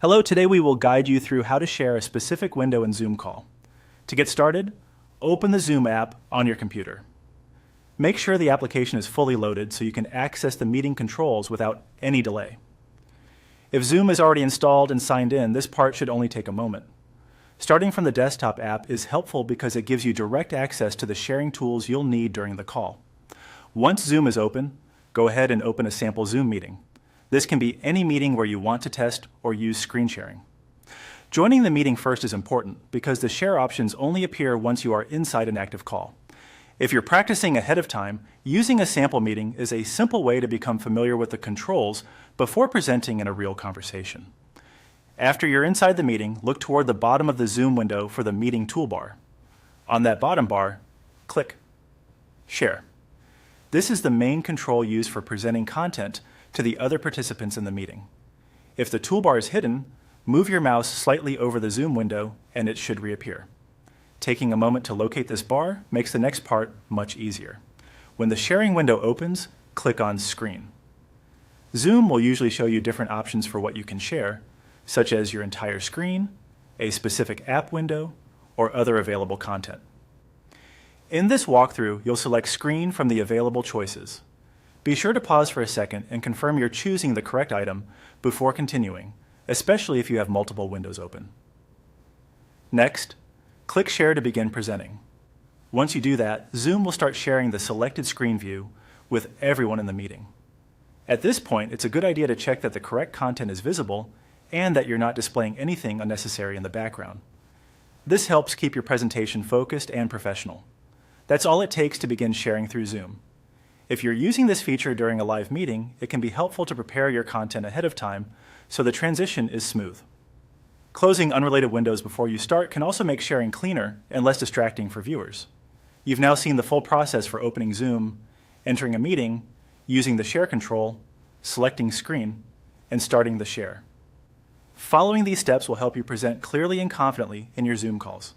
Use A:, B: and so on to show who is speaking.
A: Hello, today we will guide you through how to share a specific window in Zoom call. To get started, open the Zoom app on your computer. Make sure the application is fully loaded so you can access the meeting controls without any delay. If Zoom is already installed and signed in, this part should only take a moment. Starting from the desktop app is helpful because it gives you direct access to the sharing tools you'll need during the call. Once Zoom is open, go ahead and open a sample Zoom meeting. This can be any meeting where you want to test or use screen sharing. Joining the meeting first is important because the share options only appear once you are inside an active call. If you're practicing ahead of time, using a sample meeting is a simple way to become familiar with the controls before presenting in a real conversation. After you're inside the meeting, look toward the bottom of the Zoom window for the meeting toolbar. On that bottom bar, click Share. This is the main control used for presenting content to the other participants in the meeting. If the toolbar is hidden, move your mouse slightly over the Zoom window and it should reappear. Taking a moment to locate this bar makes the next part much easier. When the sharing window opens, click on Screen. Zoom will usually show you different options for what you can share, such as your entire screen, a specific app window, or other available content. In this walkthrough, you'll select Screen from the available choices. Be sure to pause for a second and confirm you're choosing the correct item before continuing, especially if you have multiple windows open. Next, click Share to begin presenting. Once you do that, Zoom will start sharing the selected screen view with everyone in the meeting. At this point, it's a good idea to check that the correct content is visible and that you're not displaying anything unnecessary in the background. This helps keep your presentation focused and professional. That's all it takes to begin sharing through Zoom. If you're using this feature during a live meeting, it can be helpful to prepare your content ahead of time so the transition is smooth. Closing unrelated windows before you start can also make sharing cleaner and less distracting for viewers. You've now seen the full process for opening Zoom, entering a meeting, using the share control, selecting screen, and starting the share. Following these steps will help you present clearly and confidently in your Zoom calls.